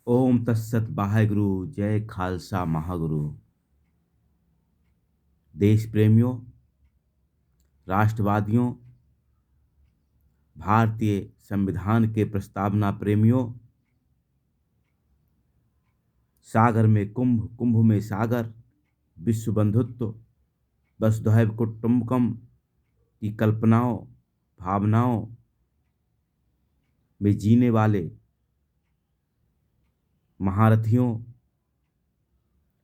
ओम तत्सत वाहेगुरु। जय खालसा महागुरु। देश प्रेमियों, राष्ट्रवादियों, भारतीय संविधान के प्रस्तावना प्रेमियों, सागर में कुंभ, कुंभ में सागर, विश्व बंधुत्व, वसुधैव कुटुंबकम की कल्पनाओं, भावनाओं में जीने वाले महारथियों,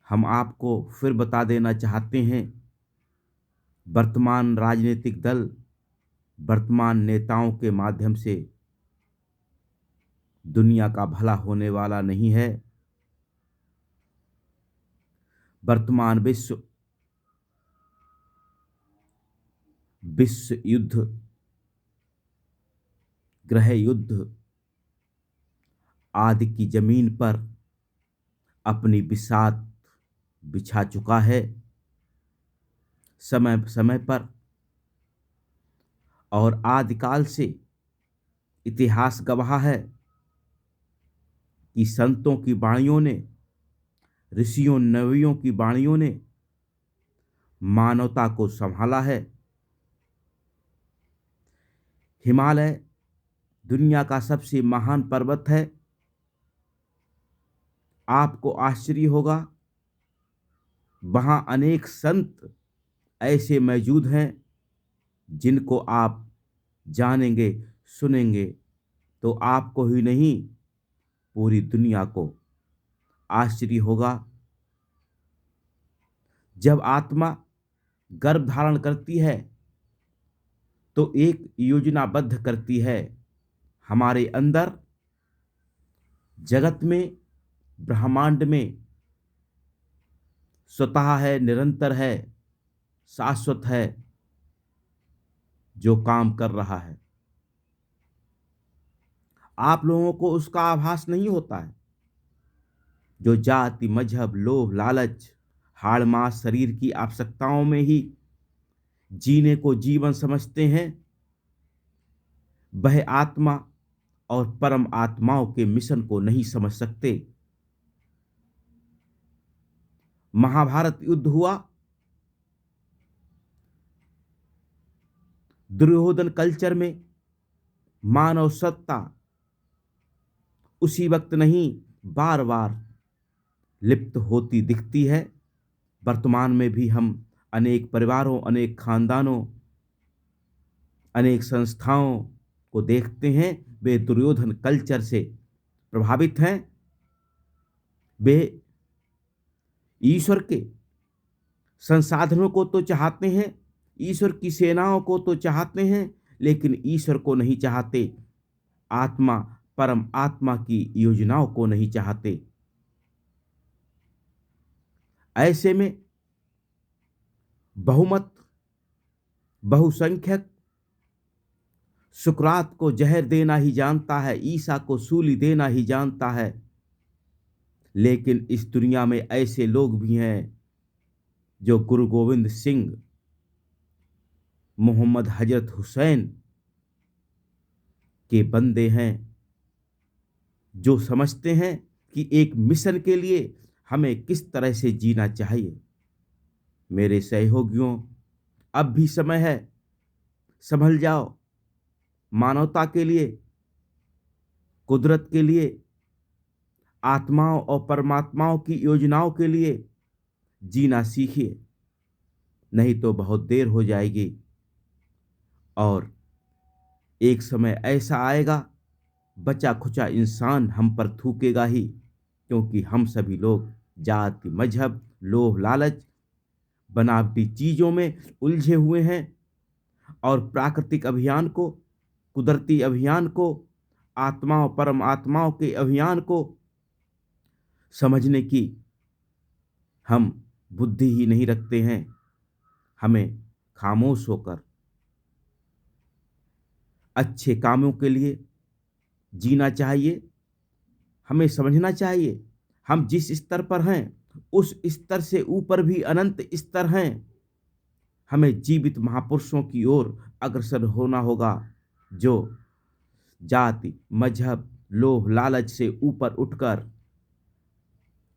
हम आपको फिर बता देना चाहते हैं, वर्तमान राजनीतिक दल, वर्तमान नेताओं के माध्यम से दुनिया का भला होने वाला नहीं है। वर्तमान विश्व युद्ध, गृह युद्ध आदि की जमीन पर अपनी बिसात बिछा चुका है। समय समय पर और आदिकाल से इतिहास गवाह है कि संतों की वाणियों ने, ऋषियों नवियों की वाणियों ने मानवता को संभाला है। हिमालय दुनिया का सबसे महान पर्वत है। आपको आश्चर्य होगा, वहां अनेक संत ऐसे मौजूद हैं जिनको आप जानेंगे, सुनेंगे तो आपको ही नहीं, पूरी दुनिया को आश्चर्य होगा। जब आत्मा गर्भ धारण करती है तो एक योजनाबद्ध करती है। हमारे अंदर, जगत में, ब्रह्मांड में स्वतः है, निरंतर है, शाश्वत है, जो काम कर रहा है। आप लोगों को उसका आभास नहीं होता है। जो जाति, मजहब, लोभ, लालच, हाड़ मांस शरीर की आवश्यकताओं में ही जीने को जीवन समझते हैं, वह आत्मा और परम आत्माओं के मिशन को नहीं समझ सकते। महाभारत युद्ध हुआ, दुर्योधन कल्चर में मानव सत्ता उसी वक्त नहीं, बार बार लिप्त होती दिखती है। वर्तमान में भी हम अनेक परिवारों, अनेक खानदानों, अनेक संस्थाओं को देखते हैं, वे दुर्योधन कल्चर से प्रभावित हैं। वे ईश्वर के संसाधनों को तो चाहते हैं, ईश्वर की सेनाओं को तो चाहते हैं, लेकिन ईश्वर को नहीं चाहते, आत्मा, परम आत्मा की योजनाओं को नहीं चाहते। ऐसे में बहुमत, बहुसंख्यक सुकरात को जहर देना ही जानता है, ईसा को सूली देना ही जानता है। लेकिन इस दुनिया में ऐसे लोग भी हैं जो गुरु गोविंद सिंह, मोहम्मद हजरत हुसैन के बंदे हैं, जो समझते हैं कि एक मिशन के लिए हमें किस तरह से जीना चाहिए। मेरे सहयोगियों, अब भी समय है, संभल जाओ। मानवता के लिए, कुदरत के लिए, आत्माओं और परमात्माओं की योजनाओं के लिए जीना सीखिए, नहीं तो बहुत देर हो जाएगी और एक समय ऐसा आएगा, बचा खुचा इंसान हम पर थूकेगा ही, क्योंकि हम सभी लोग जाति, मजहब, लोभ, लालच, बनावटी चीजों में उलझे हुए हैं और प्राकृतिक अभियान को, कुदरती अभियान को, आत्माओं, परम आत्माओं के अभियान को समझने की हम बुद्धि ही नहीं रखते हैं। हमें खामोश होकर अच्छे कामों के लिए जीना चाहिए। हमें समझना चाहिए, हम जिस स्तर पर हैं उस स्तर से ऊपर भी अनंत स्तर हैं। हमें जीवित महापुरुषों की ओर अग्रसर होना होगा, जो जाति, मजहब, लोभ, लालच से ऊपर उठकर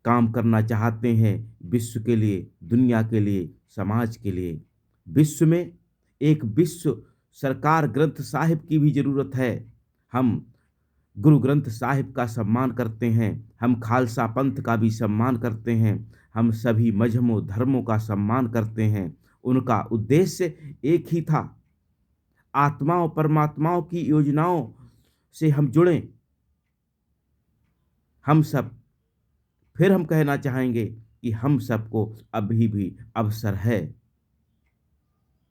काम करना चाहते हैं विश्व के लिए, दुनिया के लिए, समाज के लिए। विश्व में एक विश्व सरकार ग्रंथ साहिब की भी ज़रूरत है। हम गुरु ग्रंथ साहिब का सम्मान करते हैं, हम खालसा पंथ का भी सम्मान करते हैं, हम सभी मजहबों धर्मों का सम्मान करते हैं। उनका उद्देश्य एक ही था, आत्माओं परमात्माओं की योजनाओं से हम जुड़ें। हम सब, फिर हम कहना चाहेंगे कि हम सबको अभी भी अवसर है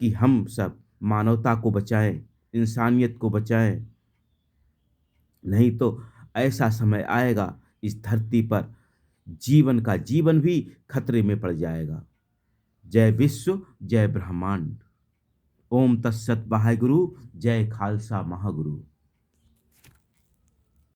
कि हम सब मानवता को बचाएं, इंसानियत को बचाएं। नहीं तो ऐसा समय आएगा इस धरती पर जीवन का जीवन भी खतरे में पड़ जाएगा। जय विश्व, जय ब्रह्मांड। ओम तत्सत वाहेगुरु। जय खालसा महागुरु।